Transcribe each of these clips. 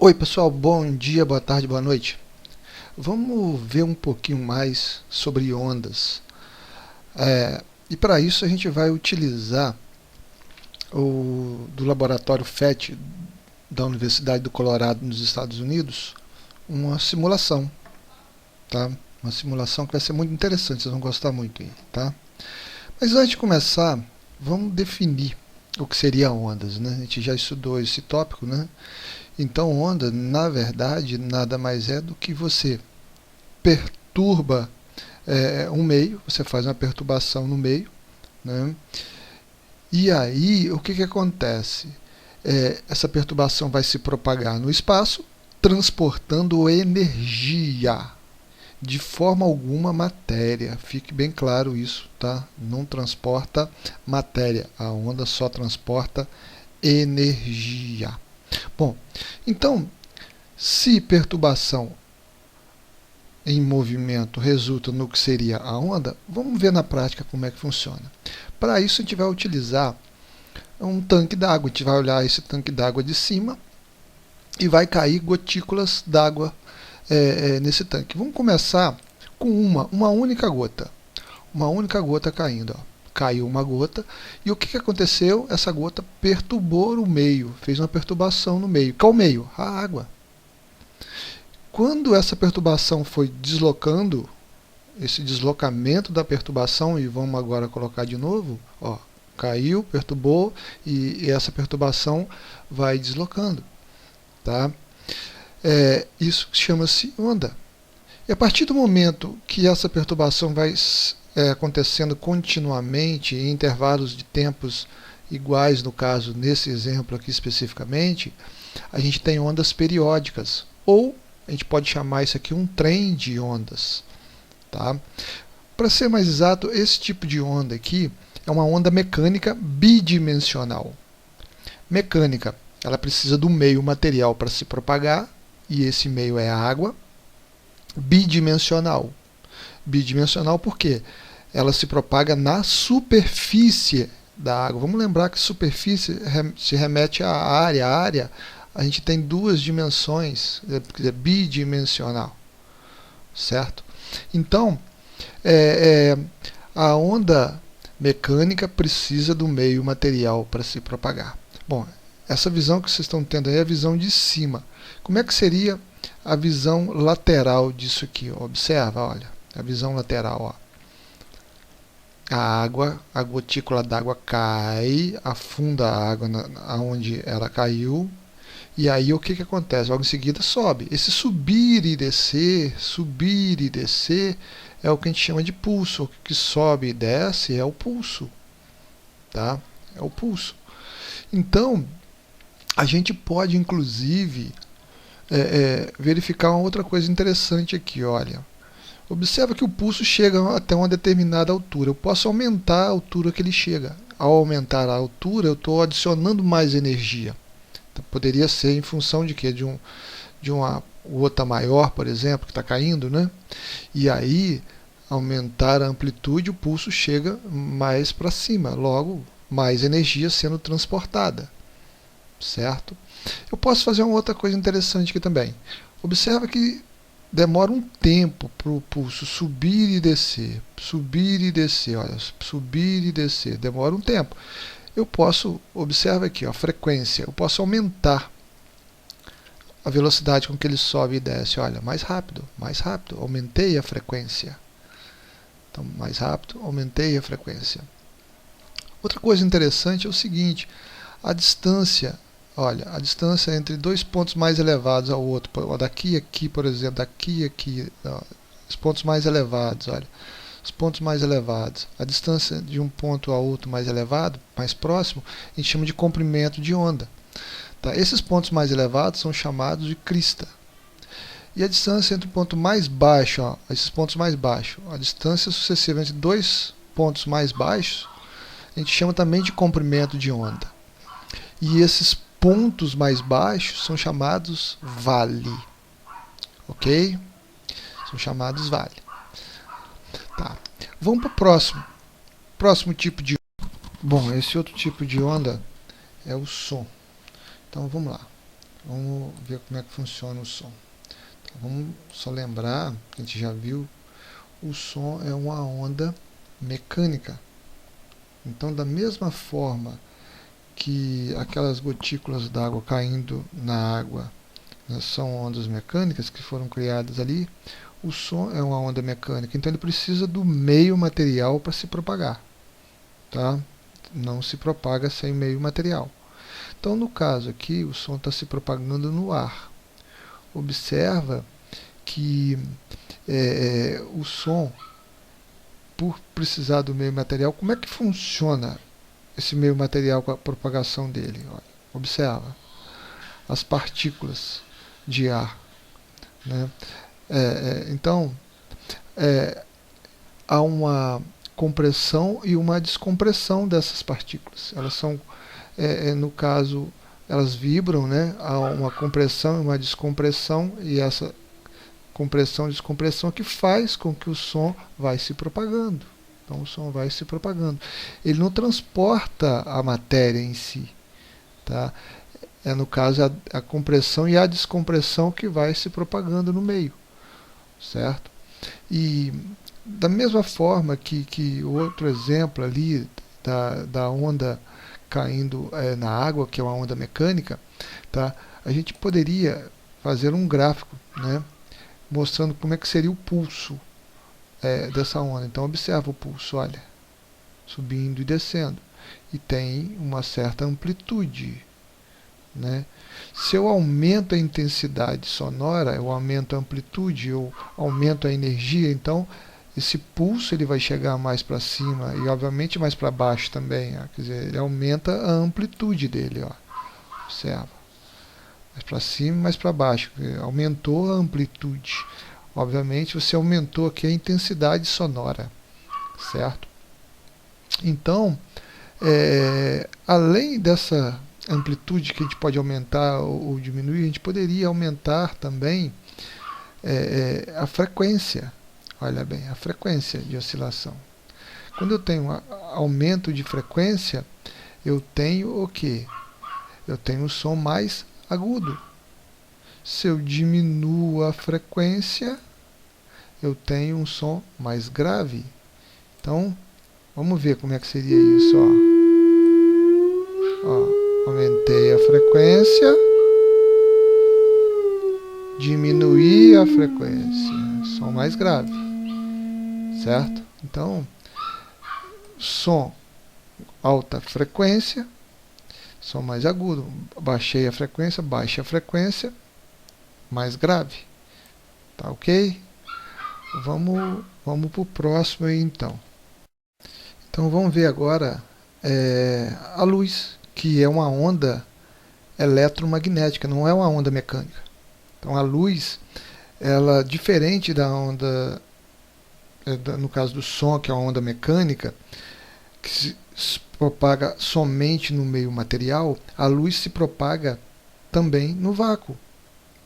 Oi pessoal, bom dia, boa tarde, boa noite. Vamos ver um pouquinho mais sobre ondas. E para isso a gente vai utilizar do laboratório FET da Universidade do Colorado nos Estados Unidos uma simulação, tá? Uma simulação que vai ser muito interessante, vocês vão gostar muito aí, tá? Mas antes de começar, vamos definir o que seria ondas, né? A gente já estudou esse tópico, né? Então, onda, na verdade, nada mais é do que você perturba um meio, você faz uma perturbação no meio, né? E aí, o que acontece? Essa perturbação vai se propagar no espaço, transportando energia, de forma alguma matéria. Fique bem claro isso, tá? Não transporta matéria, a onda só transporta energia. Bom, então, se perturbação em movimento resulta no que seria a onda, vamos ver na prática como é que funciona. Para isso a gente vai utilizar um tanque d'água, a gente vai olhar esse tanque d'água de cima e vai cair gotículas d'água nesse tanque. Vamos começar com uma única gota. Uma única gota caindo. Ó. Caiu uma gota. E o que aconteceu? Essa gota perturbou o meio, fez uma perturbação no meio. Qual meio? A água. Quando essa perturbação foi deslocando, esse deslocamento da perturbação, e vamos agora colocar de novo, ó, caiu, perturbou, e essa perturbação vai deslocando. Tá? Isso chama-se onda. E a partir do momento que essa perturbação vai acontecendo continuamente, em intervalos de tempos iguais, no caso, nesse exemplo aqui especificamente, a gente tem ondas periódicas, ou a gente pode chamar isso aqui um trem de ondas. Tá? Para ser mais exato, esse tipo de onda aqui é uma onda mecânica bidimensional. Mecânica, ela precisa do meio material para se propagar, e esse meio é a água. Bidimensional. Bidimensional por quê? Ela se propaga na superfície da água. Vamos lembrar que superfície se remete à área. A área, a gente tem duas dimensões, é bidimensional, certo? Então, a onda mecânica precisa do meio material para se propagar. Bom, essa visão que vocês estão tendo aí é a visão de cima. Como é que seria a visão lateral disso aqui? Observa, olha, a visão lateral, ó. A gotícula d'água cai, afunda a água onde ela caiu, e aí o que acontece? Logo em seguida sobe. Esse subir e descer é o que a gente chama de pulso. O que sobe e desce é o pulso. Tá? É o pulso. Então, a gente pode inclusive verificar uma outra coisa interessante aqui, olha. Observa que o pulso chega até uma determinada altura. Eu posso aumentar a altura que ele chega. Ao aumentar a altura, eu estou adicionando mais energia. Então, poderia ser em função de quê? De uma gota maior, por exemplo, que está caindo, né? E aí, aumentar a amplitude, o pulso chega mais para cima. Logo, mais energia sendo transportada. Certo? Eu posso fazer uma outra coisa interessante aqui também. Observa que demora um tempo para o pulso subir e descer, olha, subir e descer, demora um tempo. Eu posso, observa aqui, ó, a frequência, eu posso aumentar a velocidade com que ele sobe e desce, olha, mais rápido, aumentei a frequência. Então, mais rápido, aumentei a frequência. Outra coisa interessante é o seguinte, a distância. Olha, a distância entre dois pontos mais elevados ao outro, daqui a aqui, por exemplo, daqui a aqui, os pontos mais elevados, olha, os pontos mais elevados, a distância de um ponto ao outro mais elevado, mais próximo, a gente chama de comprimento de onda. Tá? Esses pontos mais elevados são chamados de crista. E a distância entre o ponto mais baixo, ó, esses pontos mais baixos, a distância sucessiva entre dois pontos mais baixos, a gente chama também de comprimento de onda. E esses pontos mais baixos são chamados vale. Ok? São chamados vale. Tá. Vamos para o próximo. Próximo tipo de onda. Bom, esse outro tipo de onda é o som. Então vamos lá. Vamos ver como é que funciona o som. Então, vamos só lembrar, que a gente já viu, o som é uma onda mecânica. Então, da mesma forma que aquelas gotículas d'água caindo na água, né, são ondas mecânicas que foram criadas ali, o som é uma onda mecânica. Então, ele precisa do meio material para se propagar. Tá? Não se propaga sem meio material. Então, no caso aqui, o som está se propagando no ar. Observa que o som, por precisar do meio material, como é que funciona esse meio material com a propagação dele? Olha, observa as partículas de ar, né? Então, há uma compressão e uma descompressão dessas partículas. Elas são, no caso, elas vibram, né? Há uma compressão e uma descompressão, e essa compressão e descompressão que faz com que o som vai se propagando. Então o som vai se propagando. Ele não transporta a matéria em si, tá? No caso a compressão e a descompressão que vai se propagando no meio, certo? E da mesma forma que o outro exemplo ali da onda caindo na água, que é uma onda mecânica, tá? A gente poderia fazer um gráfico, né, mostrando como é que seria o pulso dessa onda. Então observa o pulso, olha, subindo e descendo, e tem uma certa amplitude, né? Se eu aumento a intensidade sonora, eu aumento a amplitude, eu aumento a energia, então esse pulso ele vai chegar mais para cima e obviamente mais para baixo também, ó. Quer dizer, ele aumenta a amplitude dele, ó. Observa, mais para cima e mais para baixo, aumentou a amplitude. Obviamente você aumentou aqui a intensidade sonora, certo? Então, além dessa amplitude que a gente pode aumentar ou diminuir, a gente poderia aumentar também a frequência. Olha bem, a frequência de oscilação. Quando eu tenho aumento de frequência, eu tenho o quê? Eu tenho um som mais agudo. Se eu diminuo a frequência, eu tenho um som mais grave. Então, vamos ver como é que seria isso. Aumentei a frequência, diminuí a frequência, som mais grave, certo? Então, som alta frequência, som mais agudo, baixei a frequência, baixa a frequência, mais grave, tá ok? Vamos para o próximo aí então. Então vamos ver agora a luz, que é uma onda eletromagnética, não é uma onda mecânica. Então a luz, ela diferente da onda, no caso do som, que é uma onda mecânica, que se propaga somente no meio material, a luz se propaga também no vácuo,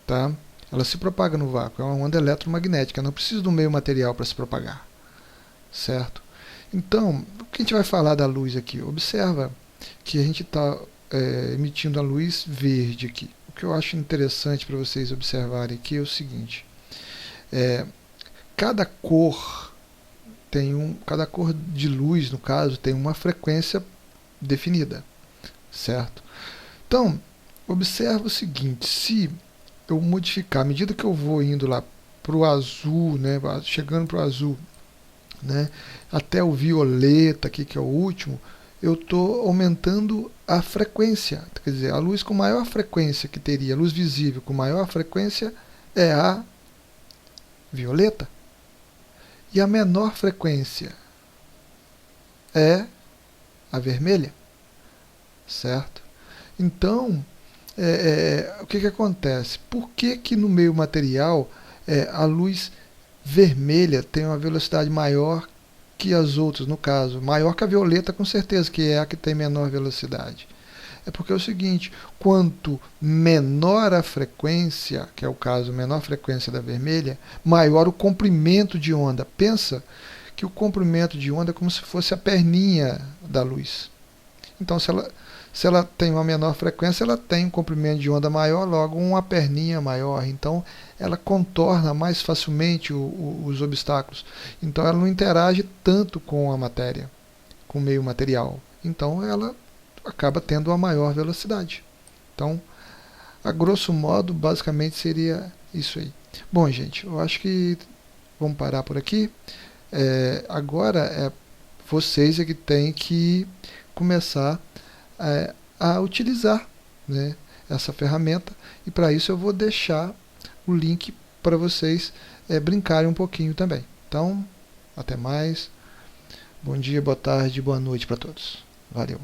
tá? Ela se propaga no vácuo, é uma onda eletromagnética, não precisa do meio material para se propagar, certo? Então, o que a gente vai falar da luz aqui? Observa que a gente está emitindo a luz verde aqui. O que eu acho interessante para vocês observarem aqui é o seguinte: cada cor de luz, no caso, tem uma frequência definida, certo? Então, observa o seguinte: se eu modificar, à medida que eu vou indo lá para o azul, né, chegando para o azul, né, até o violeta aqui, que é o último, eu estou aumentando a frequência. Quer dizer, a luz com maior frequência que teria, a luz visível com maior frequência é a violeta. E a menor frequência é a vermelha, certo? Então, o que acontece? Por que no meio material a luz vermelha tem uma velocidade maior que as outras, no caso, maior que a violeta, com certeza, que é a que tem menor velocidade? É porque é o seguinte: quanto menor a frequência, que é o caso, menor frequência da vermelha, maior o comprimento de onda. Pensa que o comprimento de onda é como se fosse a perninha da luz. Então, Se ela tem uma menor frequência, ela tem um comprimento de onda maior, logo uma perninha maior. Então, ela contorna mais facilmente os obstáculos. Então, ela não interage tanto com a matéria, com o meio material. Então, ela acaba tendo uma maior velocidade. Então, a grosso modo, basicamente seria isso aí. Bom, gente, eu acho que vamos parar por aqui. Agora vocês é que têm que começar a utilizar, né, essa ferramenta, e para isso eu vou deixar o link para vocês brincarem um pouquinho também. Então, até mais. Bom dia, boa tarde, boa noite para todos. Valeu.